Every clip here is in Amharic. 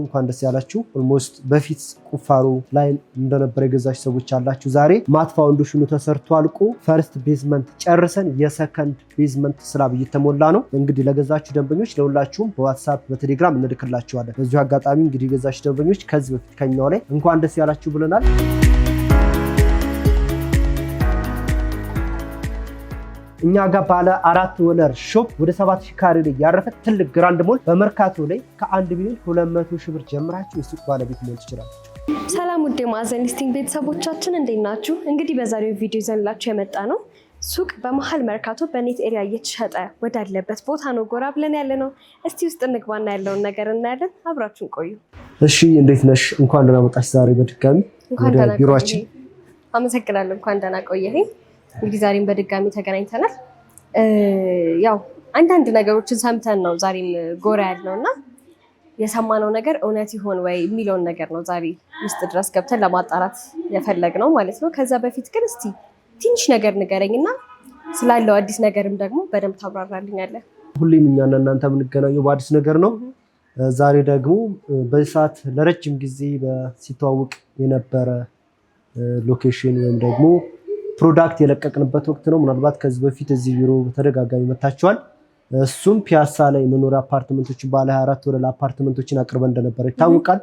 እንኳን ደስ ያላችሁ። ኦልሞስት በፊት ቁፋሮ ላይ እንደነበረ የገዛች ሰዎች አላችሁ። ዛሬ ማት ፋውንዴሽኑ ተሰርቶ አልቆ ፈርስት ቤዝመንት ጨርሰን የሰከንድ ቤዝመንት ስላብ እየተሞላ ነው። እንግዲህ ለገዛችሁ ደንበኞች ለሁላችሁም በዋትስአፕ በቴሌግራም እንልክላችኋለን። በዚሁ አጋጣሚ እንግዲህ የገዛችሁ ደንበኞች ከዚህ በፊት ከኛው ላይ እንኳን ደስ ያላችሁ ብለናል። እኛ ጋር ባለ 4 ወለር ሾፕ ወደ 7000 ካሬ ላይ ያረፈ ትልቅ ግራንድ ሞል በመርካቶ ላይ ከ1 ሚሊዮን 200 ሺህ ብር ጀምራችሁ የሱቅ ባለቤት መሆን ትችላላችሁ። ሰላም ውድ ማዕዘን ሊስቲንግ ቤተሰቦቻችን እንዴት ናችሁ? እንግዲህ በዛሬው ቪዲዮ ይዘንላችሁ የመጣ ነው ሱቅ በመሀል መርካቶ በኔት ኤሪያ እየተሸጠ ወዳለበት ቦታ ነው ጎራ ብለን ያለ ነው። እስቲ ውስጥ እንግባና ያለውን ነገር እናያለን። አብራችሁን ቆዩ። እሺ፣ እንዴት ነሽ? እንኳን ደህና መጣሽ ዛሬ በድጋሚ ወደ ቢሮአችን። አመሰግናለሁ። እንኳን ደህና ቆየኸኝ። እንግዲህ ዛሬም በድጋሚ ተገናኝተናል። ያው አንዳንድ ነገሮችን ሰምተን ነው ዛሬም ጎራ ያልነውና የሰማነው ነገር እውነት ይሆን ወይ የሚለውን ነገር ነው ዛሬ ውስጥ ድረስ ገብተን ለማጣራት የፈለግነው ማለት ነው። ከዛ በፊት ግን እስቲ ትንሽ ነገር ንገረኝና ስላለው አዲስ ነገርም ደግሞ በደንብ ታብራራልኛለህ። ሁሌም እኛና እናንተ የምንገናኘው በአዲስ ነገር ነው። ዛሬ ደግሞ በሰዓት ለረጅም ጊዜ ሲተዋወቅ የነበረ ሎኬሽን ወይም ደግሞ ፕሮዳክት የለቀቅንበት ወቅት ነው። ምናልባት ከዚህ በፊት እዚህ ቢሮ በተደጋጋሚ መታችኋል። እሱም ፒያሳ ላይ መኖሪያ አፓርትመንቶችን ባለ 24 ወለል አፓርትመንቶችን አቅርበን እንደነበረ ይታወቃል።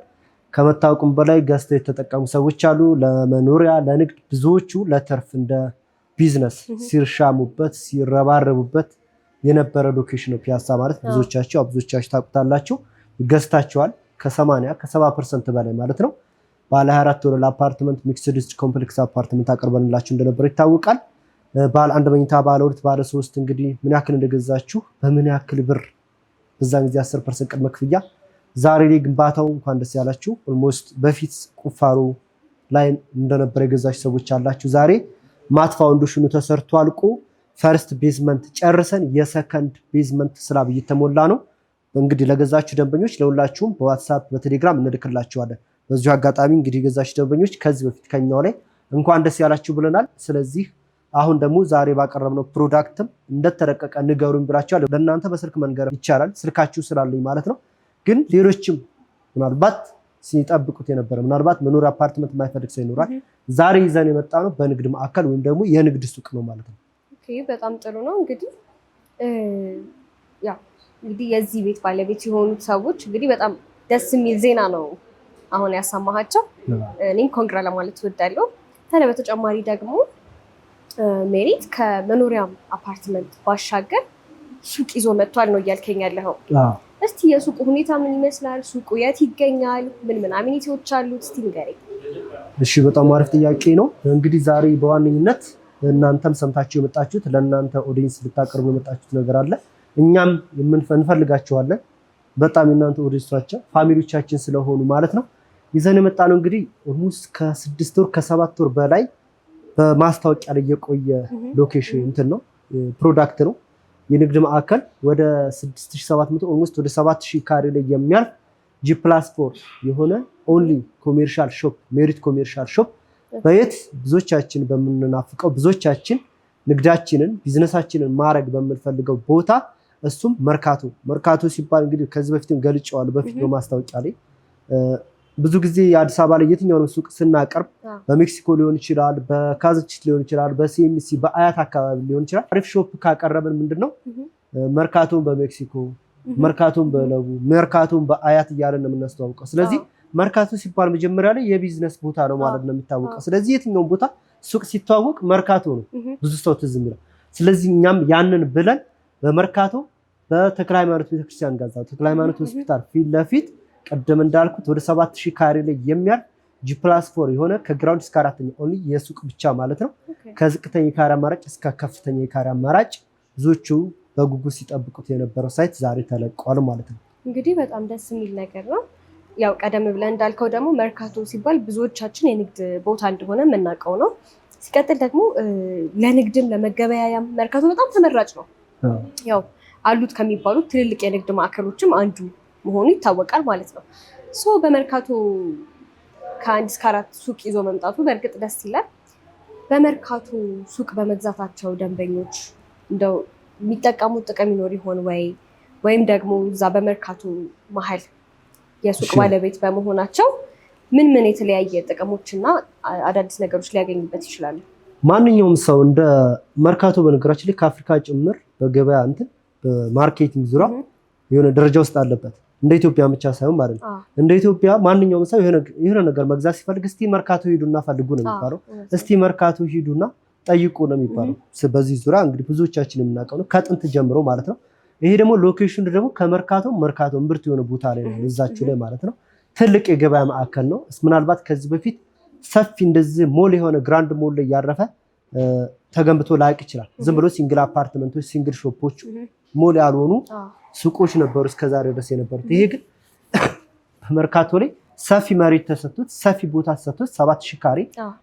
ከመታወቁም በላይ ገዝተው የተጠቀሙ ሰዎች አሉ። ለመኖሪያ ለንግድ፣ ብዙዎቹ ለተርፍ እንደ ቢዝነስ ሲርሻሙበት ሲረባረቡበት የነበረ ሎኬሽን ነው ፒያሳ ማለት። ብዙዎቻችሁ ታውቁታላችሁ፣ ገዝታችኋል። ከ70% በላይ ማለት ነው። ባለ 24 ወለል አፓርትመንት ሚክስድ ዩዝ ኮምፕሌክስ አፓርትመንት አቅርበንላችሁ እንደነበረ ይታወቃል። ባለ 1 መኝታ፣ ባለ 2፣ ባለ 3 እንግዲህ ምን ያክል እንደገዛችሁ በምን ያክል ብር በዛን ጊዜ 10% ቅድመ ክፍያ። ዛሬ ላይ ግንባታው እንኳን ደስ ያላችሁ። ኦልሞስት በፊት ቁፋሮ ላይ እንደነበረ የገዛችሁ ሰዎች አላችሁ። ዛሬ ማት ፋውንዴሽኑ ተሰርቶ አልቆ ፈርስት ቤዝመንት ጨርሰን የሰከንድ ቤዝመንት ስላብ እየተሞላ ነው። እንግዲህ ለገዛችሁ ደንበኞች ለሁላችሁም በዋትስአፕ በቴሌግራም እንልክላችኋለን። በዚሁ አጋጣሚ እንግዲህ የገዛችሁ ደንበኞች ከዚህ በፊት ከኛው ላይ እንኳን ደስ ያላችሁ ብለናል። ስለዚህ አሁን ደግሞ ዛሬ ባቀረብነው ፕሮዳክትም እንደተረቀቀ ንገሩኝ ብላችኋል። ለእናንተ በስልክ መንገር ይቻላል፣ ስልካችሁ ስላለኝ ማለት ነው። ግን ሌሎችም ምናልባት ሲጠብቁት የነበረ ምናልባት መኖሪያ አፓርትመንት የማይፈልግ ሰው ይኖራል። ዛሬ ይዘን የመጣ ነው በንግድ ማዕከል ወይም ደግሞ የንግድ ሱቅ ነው ማለት ነው። ኦኬ፣ በጣም ጥሩ ነው። እንግዲህ የዚህ ቤት ባለቤት የሆኑት ሰዎች እንግዲህ በጣም ደስ የሚል ዜና ነው አሁን ያሰማሃቸው። እኔም ኮንግራ ለማለት እወዳለሁ። ታዲያ በተጨማሪ ደግሞ ሜሪት ከመኖሪያ አፓርትመንት ባሻገር ሱቅ ይዞ መጥቷል ነው እያልከኝ ያለኸው። እስቲ የሱቁ ሁኔታ ምን ይመስላል? ሱቁ የት ይገኛል? ምን አሚኒቲዎች አሉት? እስቲ ንገረኝ። እሺ፣ በጣም አሪፍ ጥያቄ ነው። እንግዲህ ዛሬ በዋነኝነት እናንተም ሰምታችሁ የመጣችሁት ለእናንተ ኦዲየንስ ልታቀርቡ የመጣችሁት ነገር አለ። እኛም እንፈልጋችኋለን። በጣም የእናንተ ኦዲየንሶቻችን ፋሚሊዎቻችን ስለሆኑ ማለት ነው። ይዘን የመጣ ነው እንግዲህ ኦልሞስት ከ6 ወር ከ7 ወር በላይ በማስታወቂያ ላይ የቆየ ሎኬሽን እንትን ነው ፕሮዳክት ነው። የንግድ ማዕከል ወደ 6700 ኦልሞስት ወደ 7000 ካሬ ላይ የሚያርፍ G+4 የሆነ ኦንሊ ኮሜርሻል ሾፕ ሜሪት ኮሜርሻል ሾፕ በየት ብዙዎቻችን በምንናፍቀው ብዙዎቻችን ንግዳችንን ቢዝነሳችንን ማድረግ በምንፈልገው ቦታ እሱም መርካቶ ሲባል እንግዲህ ከዚህ በፊትም ገልጬዋለሁ። በፊት በማስታወቂያ ላይ ብዙ ጊዜ የአዲስ አበባ ላይ የትኛውን ሱቅ ስናቀርብ በሜክሲኮ ሊሆን ይችላል፣ በካዛንቺስ ሊሆን ይችላል፣ በሲኤምሲ በአያት አካባቢ ሊሆን ይችላል። አሪፍ ሾፕ ካቀረብን ምንድነው መርካቶን በሜክሲኮ መርካቶን በለቡ መርካቶን በአያት እያለን ነው የምናስተዋውቀው። ስለዚህ መርካቶ ሲባል መጀመሪያ ላይ የቢዝነስ ቦታ ነው ማለት ነው የሚታወቀው። ስለዚህ የትኛውን ቦታ ሱቅ ሲተዋወቅ መርካቶ ነው ብዙ ሰው ትዝ የሚለው። ስለዚህ እኛም ያንን ብለን በመርካቶ በተክለ ሃይማኖት ቤተክርስቲያን ጋዛ ተክለ ሃይማኖት ሆስፒታል ፊት ለፊት ቀደም እንዳልኩት ወደ 7000 ካሬ ላይ የሚያርፍ G+4 የሆነ ከግራውንድ እስከ 4ኛ ኦንሊ የሱቅ ብቻ ማለት ነው። ከዝቅተኛ የካሬ አማራጭ እስከ ከፍተኛ የካሬ አማራጭ ብዙዎቹ በጉጉት ሲጠብቁት የነበረው ሳይት ዛሬ ተለቋል ማለት ነው። እንግዲህ በጣም ደስ የሚል ነገር ነው። ያው ቀደም ብለን እንዳልከው ደግሞ መርካቶ ሲባል ብዙዎቻችን የንግድ ቦታ እንደሆነ የምናውቀው ነው። ሲቀጥል ደግሞ ለንግድም ለመገበያያም መርካቶ በጣም ተመራጭ ነው። ያው አሉት ከሚባሉት ትልልቅ የንግድ ማዕከሎችም አንዱ መሆኑ ይታወቃል ማለት ነው። በመርካቶ ከ1 እስከ 4 ሱቅ ይዞ መምጣቱ በእርግጥ ደስ ይላል። በመርካቶ ሱቅ በመግዛታቸው ደንበኞች እንደው የሚጠቀሙት ጥቅም ይኖር ይሆን ወይም ደግሞ እዛ በመርካቶ መሀል የሱቅ ባለቤት በመሆናቸው ምን የተለያየ ጥቅሞችና አዳዲስ ነገሮች ሊያገኙበት ይችላሉ? ማንኛውም ሰው እንደ መርካቶ በነገራችን ላይ ከአፍሪካ ጭምር በገበያ በማርኬቲንግ ዙሪያ የሆነ ደረጃ ውስጥ አለበት። እንደ ኢትዮጵያ ብቻ ሳይሆን ማለት ነው። እንደ ኢትዮጵያ ማንኛውም ሰው የሆነ ነገር መግዛት ሲፈልግ እስቲ መርካቶ ሂዱና ፈልጉ ነው የሚባለው። እስቲ መርካቶ ሂዱና ጠይቁ ነው የሚባለው። በዚህ ዙሪያ እንግዲህ ብዙዎቻችን የምናውቀው ነው ከጥንት ጀምሮ ማለት ነው። ይሄ ደግሞ ሎኬሽኑ ደግሞ ከመርካቶ እምብርት የሆነ ቦታ ላይ ነው እዛችሁ ላይ ማለት ነው። ትልቅ የገበያ ማዕከል ነው። ምናልባት ከዚህ በፊት ሰፊ እንደዚህ ሞል የሆነ ግራንድ ሞል ላይ ያረፈ ተገንብቶ ላይቅ ይችላል። ዝም ብሎ ሲንግል አፓርትመንቶች፣ ሲንግል ሾፖች፣ ሞል ያልሆኑ ሱቆች ነበሩ እስከዛሬ ድረስ የነበሩት። ይሄ ግን በመርካቶ ላይ ሰፊ መሬት ተሰጥቶት ሰፊ ቦታ ተሰጥቶት 7000 ካሬ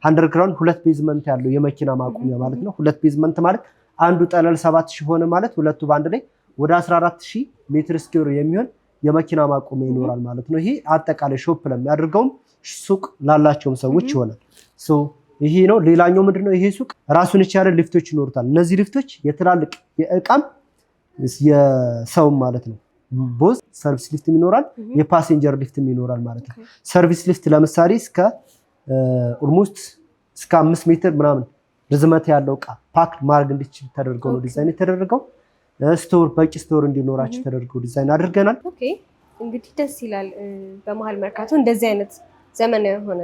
አንደርግራውንድ 2 ቤዝመንት ያለው የመኪና ማቆሚያ ማለት ነው። 2 ቤዝመንት ማለት አንዱ ጠለል 7000 ሆነ ማለት ሁለቱ ባንድ ላይ ወደ 14000 ሜትር ስኩዌር የሚሆን የመኪና ማቆሚያ ይኖራል ማለት ነው። ይሄ አጠቃላይ ሾፕ ለሚያደርገውም ሱቅ ላላቸውም ሰዎች ይሆናል። ይሄ ነው። ሌላኛው ምንድነው? ይሄ ሱቅ ራሱን የቻለ ሊፍቶች ይኖሩታል። እነዚህ ሊፍቶች የትላልቅ የእቃም የሰውም ማለት ነው። ቦዝ ሰርቪስ ሊፍት ይኖራል፣ የፓሴንጀር ሊፍት ይኖራል ማለት ነው። ሰርቪስ ሊፍት ለምሳሌ እስከ ኦልሞስት እስከ 5 ሜትር ምናምን ርዝመት ያለው እቃ ፓክ ማድረግ እንዲችል ተደርገው ነው ዲዛይን የተደረገው። ስቶር በቂ ስቶር እንዲኖራቸው ተደርገው ዲዛይን አድርገናል። ኦኬ እንግዲህ ደስ ይላል። በመሀል መርካቶ እንደዚህ አይነት ዘመናዊ የሆነ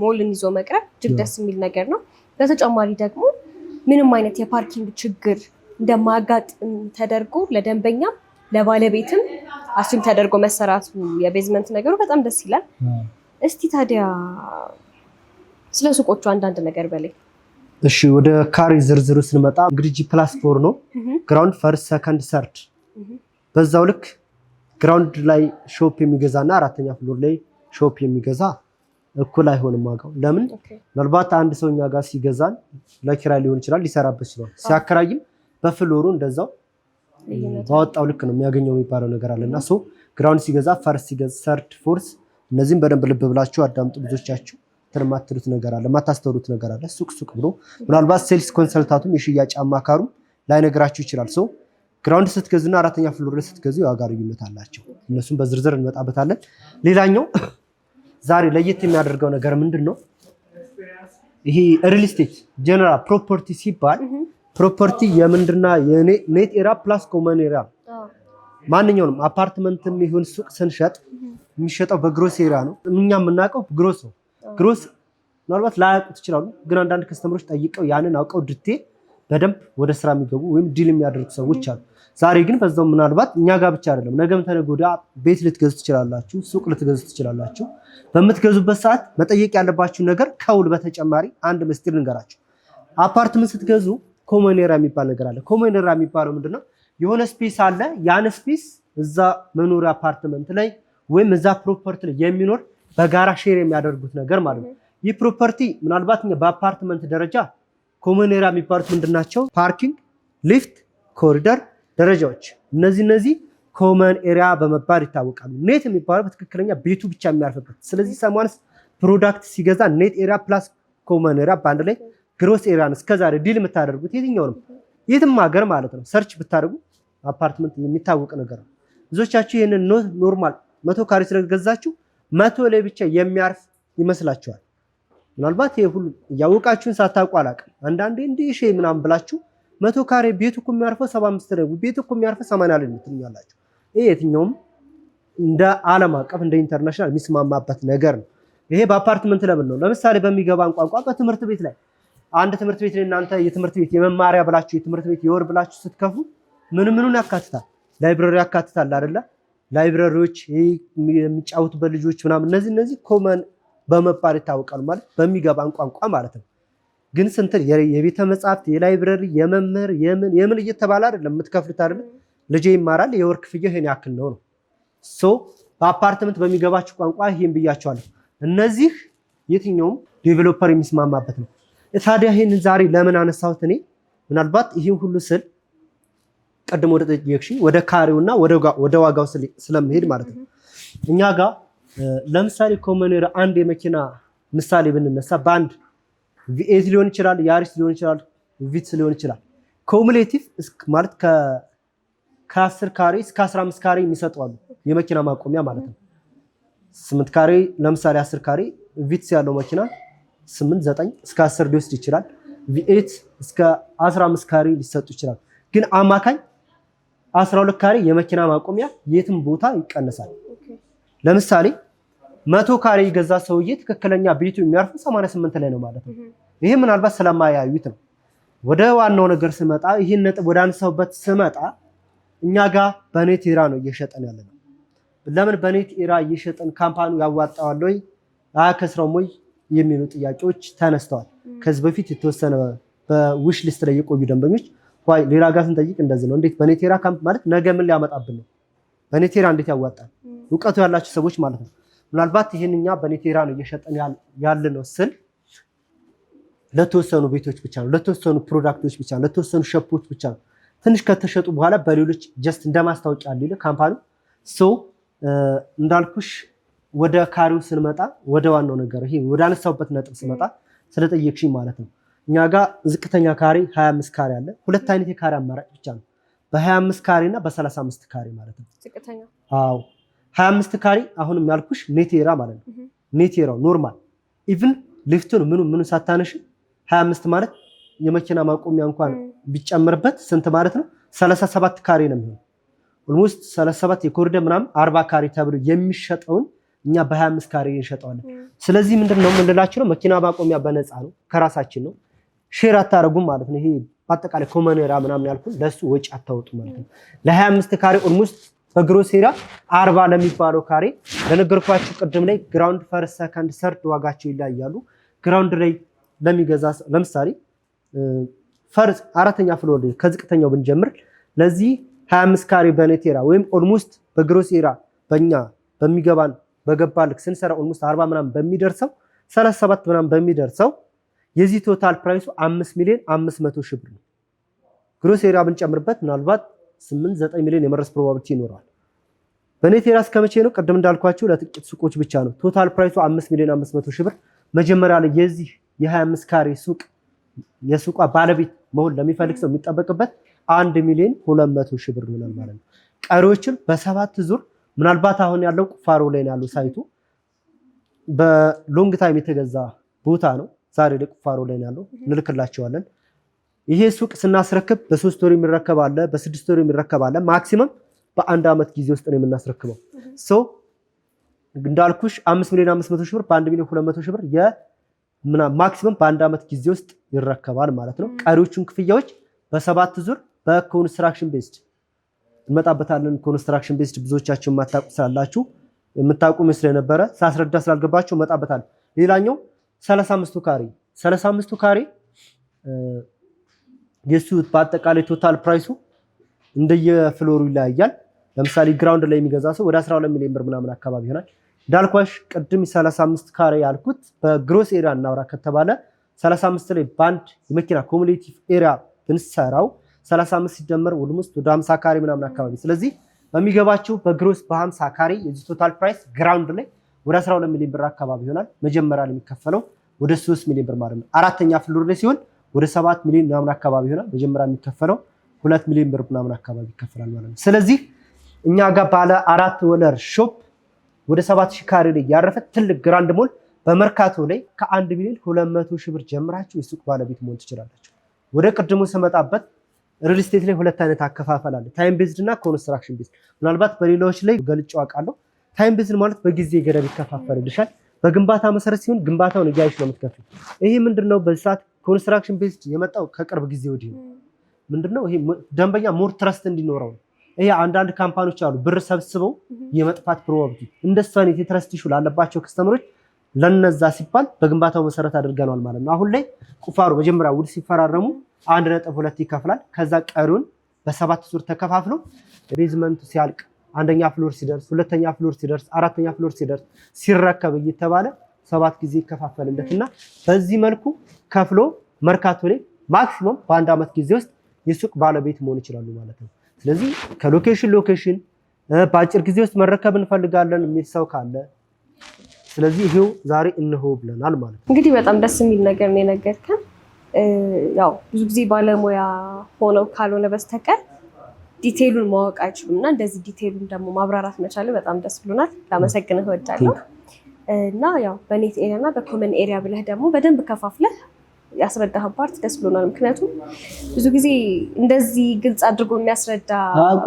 ሞልን ይዞ መቅረብ እጅግ ደስ የሚል ነገር ነው። በተጨማሪ ደግሞ ምንም አይነት የፓርኪንግ ችግር እንደማያጋጥም ተደርጎ ለደንበኛም ለባለቤትም አስም ተደርጎ መሰራቱ የቤዝመንት ነገሩ በጣም ደስ ይላል። እስቲ ታዲያ ስለ ሱቆቹ አንዳንድ ነገር በላይ። እሺ ወደ ካሬ ዝርዝሩ ስንመጣ እንግዲህ +4 ነው። ግራውንድ ፈርስት ሰከንድ ሰርድ በዛው ልክ ግራውንድ ላይ ሾፕ የሚገዛና አራተኛ ፍሎር ላይ ሾፕ የሚገዛ እኩል አይሆንም ዋጋው። ለምን? ምናልባት አንድ ሰው እኛ ጋር ሲገዛን ለኪራይ ሊሆን ይችላል ሊሰራበት ይችላል። ሲያከራይም በፍሎሩ እንደዛው ባወጣው ልክ ነው የሚያገኘው የሚባለው ነገር አለና ግራውንድ ሲገዛ ፈርስት ሲገዛ ሰርድ ፎርስ እነዚህም በደንብ ልብ ብላችሁ አዳምጡ። ብዙዎቻችሁ ተርማትሉት ነገር አለ ማታስተውሉት ነገር አለ። ሱቅ ብሎ ምናልባት ሴልስ ኮንሰልታንቱም የሽያጭ አማካሩም ላይነግራችሁ ይችላል። ግራውንድ ስትገዙና አራተኛ ፍሎር ላይ ስትገዙ የዋጋ ልዩነት አላቸው። እነሱም በዝርዝር እንመጣበታለን። ሌላኛው ዛሬ ለየት የሚያደርገው ነገር ምንድነው? ይሄ ሪል ስቴት ጀነራል ፕሮፐርቲ ሲባል ፕሮፐርቲ የምንድና የኔት ኤራ ፕላስ ኮመን ኤራ ማንኛውንም አፓርትመንትም ይሁን ሱቅ ስንሸጥ የሚሸጠው በግሮስ ኤራ ነው። እኛ የምናውቀው ግሮስ ነው። ግሮስ ምናልባት ላያውቁት ይችላሉ፣ ግን አንዳንድ ከስተመሮች ጠይቀው ያንን አውቀው ዲቴል በደንብ ወደ ስራ የሚገቡ ወይም ዲል የሚያደርጉ ሰዎች አሉ። ዛሬ ግን በዛው ምናልባት እኛ ጋር ብቻ አይደለም ነገም ተነገ ወዲያ ቤት ልትገዙ ትችላላችሁ፣ ሱቅ ልትገዙ ትችላላችሁ። በምትገዙበት ሰዓት መጠየቅ ያለባችሁ ነገር ከውል በተጨማሪ አንድ ምስጢር ልንገራችሁ። አፓርትመንት ስትገዙ ኮመን ኤሪያ የሚባል ነገር አለ። ኮመን ኤሪያ የሚባለው ምንድነው? የሆነ ስፔስ አለ። ያን ስፔስ እዛ መኖሪያ አፓርትመንት ላይ ወይም እዛ ፕሮፐርቲ ላይ የሚኖር በጋራ ሼር የሚያደርጉት ነገር ማለት ነው። ይህ ፕሮፐርቲ ምናልባት በአፓርትመንት ደረጃ ኮመን ኤሪያ የሚባሉት ምንድናቸው? ፓርኪንግ፣ ሊፍት፣ ኮሪደር፣ ደረጃዎች እነዚህ ኮመን ኤሪያ በመባል ይታወቃሉ። ኔት የሚባለው በትክክለኛ ቤቱ ብቻ የሚያርፍበት። ስለዚህ ሰማንስ ፕሮዳክት ሲገዛ ኔት ኤሪያ ፕላስ ኮመን ኤሪያ በአንድ ላይ ግሮስ ኤሪያ ነው እስከዛሬ ዲል የምታደርጉት የትኛውንም የትም ሀገር ማለት ነው። ሰርች ብታደርጉ አፓርትመንት የሚታወቅ ነገር ነው። ብዙዎቻችሁ ይህንን ኖርማል 100 ካሬ ስለገዛችሁ 100 ላይ ብቻ የሚያርፍ ይመስላችኋል። ምናልባት ይሄ ሁሉ ያወቃችሁን ሳታውቁ አላውቅም። አንዳንዴ እንዲህ ሼ ምናምን ብላችሁ 100 ካሬ ቤቱ እኮ የሚያርፈው 75 ነው፣ ቤቱ እኮ የሚያርፈው 80 ላይ ትሉኛላችሁ። ይሄ የትኛውም እንደ ዓለም አቀፍ እንደ ኢንተርናሽናል የሚስማማበት ነገር ነው። ይሄ በአፓርትመንት ለምን ነው? ለምሳሌ በሚገባን ቋንቋ በትምህርት ቤት ላይ አንድ ትምህርት ቤት ላይ እናንተ የትምህርት ቤት የመማሪያ ብላችሁ የትምህርት ቤት የወር ብላችሁ ስትከፉ ምኑን ያካትታል? ላይብረሪ ያካትታል አይደለ? ላይብረሪዎች የሚጫወቱበት ልጆች ምናምን እነዚህ ኮመን በመባል ይታወቃሉ ማለት በሚገባን ቋንቋ ማለት ነው። ግን ስንት የቤተ መጻሕፍት የላይብረሪ የመምህር የምን እየተባለ አይደለም የምትከፍሉት አይደለ? ልጄ ይማራል የወር ክፍያው ይሄን ያክል ነው። በአፓርትመንት በሚገባችሁ ቋንቋ ይሄን ብያቸዋለሁ። እነዚህ የትኛውም ዴቨሎፐር የሚስማማበት ነው። ታዲያ ይሄንን ዛሬ ለምን አነሳሁት? እኔ ምናልባት ይሄን ሁሉ ስል ቀድሞ ወደ ጠየቅሽኝ ወደ ካሬውና ወደ ዋጋው ስለምሄድ ማለት ነው። እኛ ጋር ለምሳሌ ኮመን ኤሪያ አንድ የመኪና ምሳሌ ብንነሳ በአንድ ቪኤት ሊሆን ይችላል፣ ያሪስ ሊሆን ይችላል፣ ቪትስ ሊሆን ይችላል። ኮሙሌቲቭ ማለት ከ10 ካሬ እስከ 15 ካሬ የሚሰጡ አሉ የመኪና ማቆሚያ ማለት ነው። 8 ካሬ ለምሳሌ 10 ካሬ ቪትስ ያለው መኪና 8 9 እስከ 10 ሊወስድ ይችላል። ቪኤት እስከ 15 ካሬ ሊሰጡ ይችላል። ግን አማካኝ 12 ካሬ የመኪና ማቆሚያ የትም ቦታ ይቀነሳል። ለምሳሌ 100 ካሬ የገዛ ሰውዬ ትክክለኛ ቤቱ የሚያርፈው 88 ላይ ነው ማለት ነው። ይሄ ምናልባት ስለማያዩት ነው። ወደ ዋናው ነገር ስመጣ ይሄን ነጥብ ወደ አንሳውበት ስመጣ እኛ ጋር በኔት ኢራ ነው እየሸጠን ያለነው። ለምን በኔት ኢራ እየሸጠን ካምፓኒው ያዋጣዋል ወይ አያከስረውም ወይ የሚሉ ጥያቄዎች ተነስተዋል። ከዚህ በፊት የተወሰነ በዊሽ ሊስት ላይ የቆዩ ደንበኞች ወይ ሌላ ጋር ስንጠይቅ እንደዚህ ነው። እንዴት በኔት ኢራ ካምፕ ማለት ነገ ምን ሊያመጣብን ነው? በኔት ኢራ እንዴት ያዋጣል? እውቀቱ ያላችሁ ሰዎች ማለት ነው። ምናልባት ይሄንኛ በኔት ኢራ ነው እየሸጠን ያለነው ስል ለተወሰኑ ቤቶች ብቻ ነው፣ ለተወሰኑ ፕሮዳክቶች ብቻ ነው፣ ለተወሰኑ ሸፖች ብቻ ነው። ትንሽ ከተሸጡ በኋላ በሌሎች ጀስት እንደማስታወቂያ አለ ካምፓኒው ሶ እንዳልኩሽ ወደ ካሬው ስንመጣ ወደ ዋናው ነገር ይሄ ወደ አነሳውበት ነጥብ ስመጣ ስለጠየቅሽኝ ማለት ነው። እኛ ጋር ዝቅተኛ ካሬ 25 ካሬ አለ። ሁለት አይነት የካሬ አማራጭ ብቻ ነው፣ በ25 ካሬ እና በ35 ካሬ ማለት ነው። ዝቅተኛ 25 ካሬ አሁንም ያልኩሽ ኔት ኢራ ማለት ነው። ኔት ኢራው ኖርማል ኢቭን ሊፍቱን ምኑን ሳታነሽ 25 ማለት የመኪና ማቆሚያ እንኳን ቢጨምርበት ስንት ማለት ነው? 37 ካሬ ነው የሚሆነው። ኦልሞስት 37 የኮሪደር ምናምን 40 ካሬ ተብሎ የሚሸጠውን እኛ በ25 ካሬ እንሸጠዋለን። ስለዚህ ምንድነው የምንላችሁ ነው መኪና ማቆሚያ በነፃ ነው፣ ከራሳችን ነው። ሼር አታረጉም ማለት ነው። ይሄ በአጠቃላይ ኮመን ኤራ ምናምን ያልኩት ለሱ ወጪ አታወጡ ማለት ነው። ለ25 ካሬ ኦልሞስት በግሮስ ኤራ 40 ለሚባለው ካሬ ለነገርኳችሁ ቅድም ላይ ግራውንድ ፈርስት ሰከንድ ሰርድ ዋጋቸው ይለያያሉ። ግራውንድ ላይ ለሚገዛ ለምሳሌ ፈርስ አራተኛ ፍሎር ላይ ከዝቅተኛው ብንጀምር ለዚህ 25 ካሬ በኔት ኤራ ወይም ኦልሞስት በግሮስ ኤራ በእኛ በሚገባን በገባ ልክ ስንሰራ ኦልሞስት 40 ምናምን በሚደርሰው 37 ምናምን በሚደርሰው የዚህ ቶታል ፕራይሱ 5,500,000 ብር ነው። ግሮስ ኤራ ብንጨምርበት ምናልባት 8-9 ሚሊዮን የመድረስ ፕሮባቢሊቲ ይኖራል። በኔት ኤራ እስከ መቼ ነው? ቅድም እንዳልኳችሁ ለጥቂት ሱቆች ብቻ ነው። ቶታል ፕራይሱ 5,500,000 ብር። መጀመሪያ ላይ የዚህ የ25 ካሬ ሱቅ የሱቋ ባለቤት መሆን ለሚፈልግ ሰው የሚጠበቅበት 1,200,000 ብር ይሆናል ማለት ነው። ቀሪዎችን በ7 ዙር ምናልባት አሁን ያለው ቁፋሮ ላይ ያለው ሳይቱ በሎንግ ታይም የተገዛ ቦታ ነው። ዛሬ ላይ ቁፋሮ ላይ ያለው እንልክላቸዋለን። ይሄ ሱቅ ስናስረክብ በ3 ወር የሚረከብ አለ፣ በ6 ወር የሚረከብ አለ። ማክሲመም በ1 ዓመት ጊዜ ውስጥ ነው የምናስረክበው። ሶ እንዳልኩሽ 5,500,000 ብር በ1,200,000 ብር ማክሲመም በ1 ዓመት ጊዜ ውስጥ ይረከባል ማለት ነው። ቀሪዎቹን ክፍያዎች በ7 ዙር በኮንስትራክሽን ቤዝድ እንመጣበታለን። ኮንስትራክሽን ቤዝድ ብዙዎቻችሁ የማታውቁ ስላላችሁ የምታውቁ መስለ ነበረ ሳስረዳ ስላልገባችሁ እንመጣበታለን። ሌላኛው 35 ካሬ የሱ በአጠቃላይ ቶታል ፕራይሱ እንደየፍሎሩ ይለያያል። ለምሳሌ ግራውንድ ላይ የሚገዛ ሰው ወደ 12 ሚሊዮን ብር ምናምን አካባቢ ይሆናል። እንዳልኳሽ ቅድም 35 ካሬ ያልኩት በግሮስ ኤሪያ እናውራ ከተባለ 35 ላይ ባንድ የመኪና ኮሙሌቲቭ ኤሪያ ብንሰራው 35 ሲደመር ኦልሞስት ወደ 50 ካሬ ምናምን አካባቢ። ስለዚህ በሚገባቸው በግሮስ በ50 ካሬ የዚህ ቶታል ፕራይስ ግራውንድ ላይ ወደ 12 ሚሊዮን ብር አካባቢ ይሆናል። መጀመሪያ ላይ የሚከፈለው ወደ 3 ሚሊዮን ብር ማለት ነው። አራተኛ ፍሎር ላይ ሲሆን ወደ 7 ሚሊዮን ምናምን አካባቢ ይሆናል። መጀመሪያ የሚከፈለው 2 ሚሊዮን ብር ምናምን አካባቢ ይከፈላል ማለት ነው። ስለዚህ እኛ ጋር ባለ 4 ወለር ሾፕ ወደ 7,000 ካሬ ላይ ያረፈ ትልቅ ግራንድ ሞል በመርካቶ ላይ ከ1,200,000 ብር ጀምራችሁ የሱቅ ባለቤት መሆን ትችላላችሁ። ወደ ቅድሙ ስመጣበት ሪል ስቴት ላይ ሁለት አይነት አከፋፈል አለ፣ ታይም ቤዝድ እና ኮንስትራክሽን ቤዝድ። ምናልባት በሌሎች ላይ ገልጬው አውቃለሁ። ታይም ቤዝድ ማለት በጊዜ ገደብ ይከፋፈልልሻል። በግንባታ መሰረት ሲሆን ግንባታውን እያይሽ ነው የምትከፍለው። ይሄ ምንድነው? በዚህ ሰዓት ኮንስትራክሽን ቤዝድ የመጣው ከቅርብ ጊዜ ወዲህ ነው። ምንድነው? ይሄ ደንበኛ ሞር ትረስት እንዲኖረው ነው። ይሄ አንዳንድ ካምፓኒዎች አሉ ብር ሰብስበው የመጥፋት ፕሮባቢሊቲ እንደሱ አይነት የትረስት ኢሹ ላለባቸው ከስተመሮች ለነዛ ሲባል በግንባታው መሰረት አድርገናል ማለት ነው። አሁን ላይ ቁፋሮ መጀመሪያ ውድ ሲፈራረሙ 1.2 ይከፍላል። ከዛ ቀሪውን በ7 ዙር ተከፋፍሎ ቤዝመንቱ ሲያልቅ አንደኛ ፍሎር ሲደርስ፣ ሁለተኛ ፍሎር ሲደርስ፣ አራተኛ ፍሎር ሲደርስ ሲረከብ እየተባለ 7 ጊዜ ይከፋፈልለትና በዚህ መልኩ ከፍሎ መርካቶ ላይ ማክሲመም በ1 ዓመት ጊዜ ውስጥ የሱቅ ባለቤት መሆን ይችላሉ ማለት ነው። ስለዚህ ከሎኬሽን በአጭር ጊዜ ውስጥ መረከብ እንፈልጋለን የሚል ሰው ካለ ስለዚህ ይሄው ዛሬ እንሆ ብለናል ማለት ነው። እንግዲህ በጣም ደስ የሚል ነገር ነው የነገርከን። ያው ብዙ ጊዜ ባለሙያ ሆነው ካልሆነ በስተቀር ዲቴይሉን ማወቅ አይችሉም እና እንደዚህ ዲቴይሉን ደግሞ ማብራራት መቻል በጣም ደስ ብሎናል። ላመሰግንህ እወዳለሁ። እና ያው በኔት ኤሪያ እና በኮመን ኤሪያ ብለህ ደግሞ በደንብ ከፋፍለህ ያስረዳህ ፓርት ደስ ብሎናል። ምክንያቱም ብዙ ጊዜ እንደዚህ ግልጽ አድርጎ የሚያስረዳ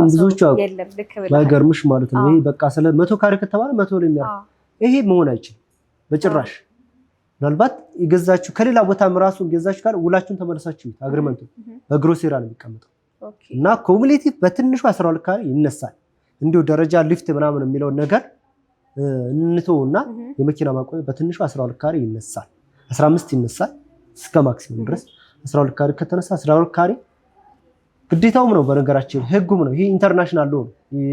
ብዙዎቹ የለም። ልክ ብለህ ባይገርምሽ ማለት ነው። ይሄ በቃ ስለ 100 ካሬ ከተባለ 100 ላይ የሚያርፍ ይሄ መሆን አይችልም በጭራሽ። ምናልባት የገዛችሁ ከሌላ ቦታም ራሱ የገዛችሁ ካለ ውላችሁን ተመለሳችሁ አግሪመንቱ በግሮሴራ ነው የሚቀመጠው እና ኮሙሌቲቭ በትንሹ 12 ካሬ ይነሳል። እንዲሁ ደረጃ ሊፍት ምናምን የሚለው ነገር እንተውና የመኪና ማቆሚያ በትንሹ 12 ካሬ ይነሳል፣ 15 ይነሳል እስከ ማክሲመም ድረስ 12 ካሬ ከተነሳ 12 ካሬ ግዴታውም ነው። በነገራችን ህጉም ነው። ይሄ ኢንተርናሽናል ነው።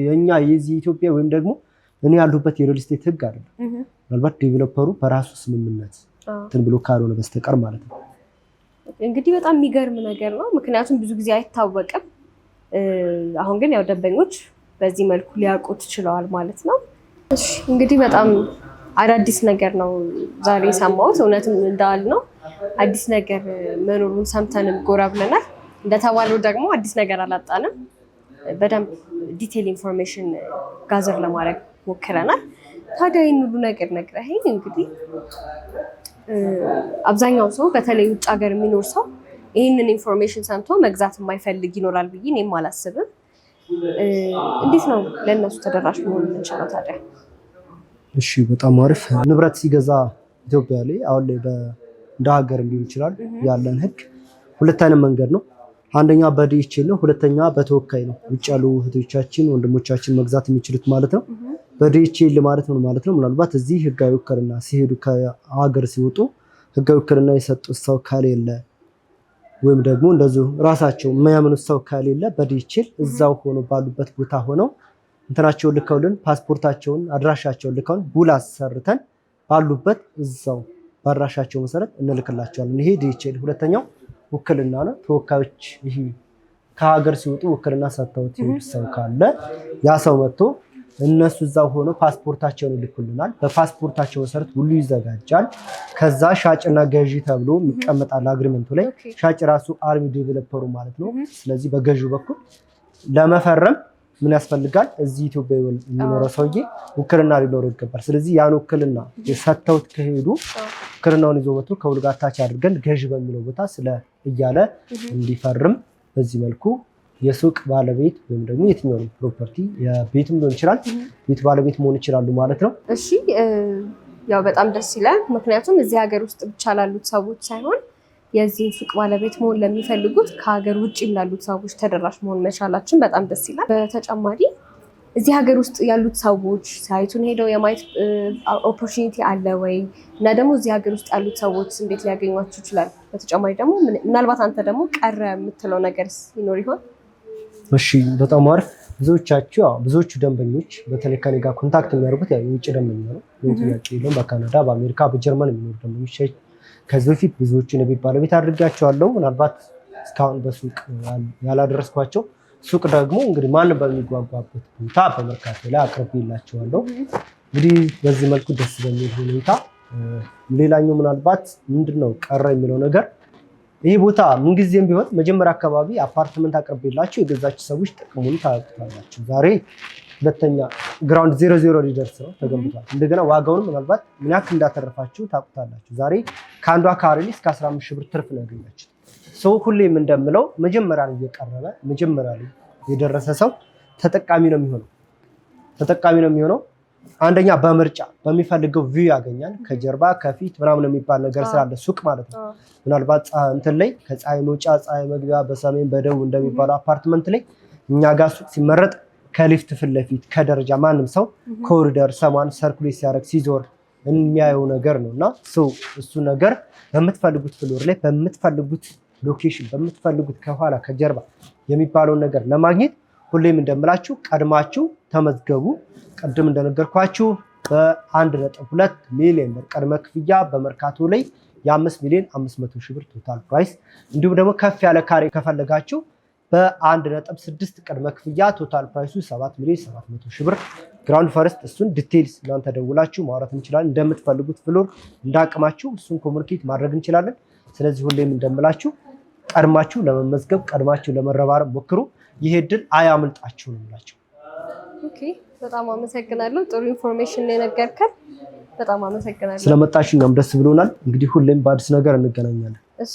የኛ የዚህ ኢትዮጵያ ወይም ደግሞ እኔ ያሉበት የሪል ስቴት ህግ አይደለም። ምናልባት ዴቨሎፐሩ በራሱ ስምምነት እንትን ብሎ ካልሆነ በስተቀር ማለት ነው። እንግዲህ በጣም የሚገርም ነገር ነው። ምክንያቱም ብዙ ጊዜ አይታወቅም። አሁን ግን ያው ደንበኞች በዚህ መልኩ ሊያውቁት ችለዋል ማለት ነው። እሺ እንግዲህ በጣም አዳዲስ ነገር ነው ዛሬ የሰማሁት። እውነትም እንዳል ነው አዲስ ነገር መኖሩን ሰምተንም ጎራ ብለናል። እንደተባለው ደግሞ አዲስ ነገር አላጣንም። በደንብ ዲቴል ኢንፎርሜሽን ጋዘር ለማድረግ ሞክረናል። ታዲያ ይህን ሁሉ ነገር ነግረኸኝ እንግዲህ አብዛኛው ሰው በተለይ ውጭ ሀገር የሚኖር ሰው ይህንን ኢንፎርሜሽን ሰምቶ መግዛት የማይፈልግ ይኖራል ብዬ እኔም አላስብም። እንዴት ነው ለእነሱ ተደራሽ መሆን የምንችለው ታዲያ? እሺ በጣም አሪፍ። ንብረት ሲገዛ ኢትዮጵያ ላይ አሁን ላይ እንደ ሀገር ሊሆን ይችላል ያለን ህግ ሁለት አይነት መንገድ ነው። አንደኛ በዲኤችኤል ነው፣ ሁለተኛ በተወካይ ነው። ውጭ ያሉ እህቶቻችን ወንድሞቻችን መግዛት የሚችሉት ማለት ነው። በዲኤችኤል ማለት ነው ማለት ነው ምናልባት እዚህ ህጋዊ ውክልና ሲሄዱ ከሀገር ሲወጡ ህጋዊ ውክልና የሰጡት ሰው ከሌለ ወይም ደግሞ እንደዚሁ ራሳቸው የማያምኑት ሰው ከሌለ በዲኤችኤል እዛው ሆኖ ባሉበት ቦታ ሆነው እንትናቸውን ልከውልን ፓስፖርታቸውን አድራሻቸውን ልከውን ውል አሰርተን ባሉበት እዛው ባድራሻቸው መሰረት እንልክላቸዋለን። ይሄ ዲኤችኤል። ሁለተኛው ውክልና ነው። ተወካዮች ይሄ ከሀገር ሲወጡ ውክልና ሰጥተውት ሰው ካለ ያ ሰው መጥቶ እነሱ እዛው ሆኖ ፓስፖርታቸውን ይልኩልናል። በፓስፖርታቸው መሰረት ሁሉ ይዘጋጃል። ከዛ ሻጭና ገዢ ተብሎ የሚቀመጣል አግሪመንቱ ላይ። ሻጭ ራሱ አርሚ ዴቨሎፐሩ ማለት ነው። ስለዚህ በገዢው በኩል ለመፈረም ምን ያስፈልጋል? እዚህ ኢትዮጵያ የሚኖረው ሰውዬ ውክልና ሊኖረው ይገባል። ስለዚህ ያን ውክልና የሰጥተውት ከሄዱ ውክልናውን ይዞ መጥቶ ከውል ጋር ታች አድርገን ገዢ በሚለው ቦታ ስለ እያለ እንዲፈርም በዚህ መልኩ የሱቅ ባለቤት ወይም ደግሞ የትኛውም ፕሮፐርቲ የቤትም ሊሆን ይችላል ቤት ባለቤት መሆን ይችላሉ ማለት ነው። እሺ ያው በጣም ደስ ይላል። ምክንያቱም እዚህ ሀገር ውስጥ ብቻ ላሉት ሰዎች ሳይሆን የዚህን ሱቅ ባለቤት መሆን ለሚፈልጉት ከሀገር ውጭም ላሉት ሰዎች ተደራሽ መሆን መቻላችን በጣም ደስ ይላል። በተጨማሪ እዚህ ሀገር ውስጥ ያሉት ሰዎች ሳይቱን ሄደው የማየት ኦፖርቹኒቲ አለ ወይ? እና ደግሞ እዚህ ሀገር ውስጥ ያሉት ሰዎች እንዴት ሊያገኟችሁ ይችላል? በተጨማሪ ደግሞ ምናልባት አንተ ደግሞ ቀረ የምትለው ነገር ይኖር ይሆን? እሺ በጣም አሪፍ። ብዙዎቹ ደንበኞች በተለይ ከኔ ጋር ኮንታክት የሚያደርጉት የውጭ ደንበኛ ነው። ጥያቄ የለውም። በካናዳ፣ በአሜሪካ፣ በጀርመን የሚኖሩ ደንበኞች ከዚህ በፊት ብዙዎቹን የቤት ባለቤት አድርጋቸዋለሁ። ምናልባት እስካሁን በሱቅ ያላደረስኳቸው ሱቅ ደግሞ እንግዲህ ማንም በሚጓጓበት ቦታ በመርካቶ ላይ አቅርቤላቸዋለሁ። እንግዲህ በዚህ መልኩ ደስ በሚል ሁኔታ ሌላኛው ምናልባት ምንድነው ቀረ የሚለው ነገር ይህ ቦታ ምንጊዜም ቢሆን መጀመሪያ አካባቢ አፓርትመንት አቅርቤላቸው የገዛች ሰዎች ጥቅሙን ታውቁታላችሁ። ዛሬ ሁለተኛ ግራውንድ 00 ሊደርስ ነው ተገንብቷል። እንደገና ዋጋውንም ምናልባት ምን ያክል እንዳተረፋችሁ ታውቁታላችሁ። ዛሬ ከአንዷ ካሬ እስከ 15 ሺህ ብር ትርፍ ነው ያገኛችሁት። ሰው ሁሌም እንደምለው መጀመሪያ ላይ እየቀረበ መጀመሪያ ላይ የደረሰ ሰው ተጠቃሚ ነው የሚሆነው። አንደኛ በምርጫ በሚፈልገው ቪው ያገኛል። ከጀርባ ከፊት ምናምን የሚባል ነገር ስላለ ሱቅ ማለት ነው። ምናልባት እንትን ላይ ከፀሐይ መውጫ ፀሐይ መግቢያ በሰሜን በደቡብ እንደሚባለው አፓርትመንት ላይ እኛ ጋር ሱቅ ሲመረጥ ከሊፍት ፊት ለፊት ከደረጃ ማንም ሰው ኮሪደር ሰማን ሰርኩሌት ሲያደርግ ሲዞር የሚያየው ነገር ነው እና እሱ ነገር በምትፈልጉት ፍሎር ላይ በምትፈልጉት ሎኬሽን በምትፈልጉት ከኋላ ከጀርባ የሚባለውን ነገር ለማግኘት ሁሌም እንደምላችሁ ቀድማችሁ ተመዝገቡ። ቅድም እንደነገርኳችሁ በ1.2 ሚሊዮን ብር ቅድመ ክፍያ በመርካቶ ላይ የ5 ሚሊዮን 500 ሺህ ብር ቶታል ፕራይስ፣ እንዲሁም ደግሞ ከፍ ያለ ካሬ ከፈለጋችሁ በ1.6 ቅድመ ክፍያ ቶታል ፕራይሱ 7 ሚሊዮን 700 ሺህ ብር ግራውንድ ፈርስት። እሱን ዲቴይልስ እናንተ ደውላችሁ ማውራት እንችላለን። እንደምትፈልጉት ፍሎር እንዳቅማችሁ እሱን ኮሙኒኬት ማድረግ እንችላለን። ስለዚህ ሁሌም እንደምላችሁ ቀድማችሁ ለመመዝገብ ቀድማችሁ ለመረባረብ ሞክሩ። ይሄ እድል አያምልጣችሁ ነው የምላቸው። ኦኬ በጣም አመሰግናለሁ። ጥሩ ኢንፎርሜሽን ነው የነገርከን። በጣም አመሰግናለሁ ስለመጣሽ። እኛም ደስ ብሎናል። እንግዲህ ሁሌም በአዲስ ነገር እንገናኛለን። እሺ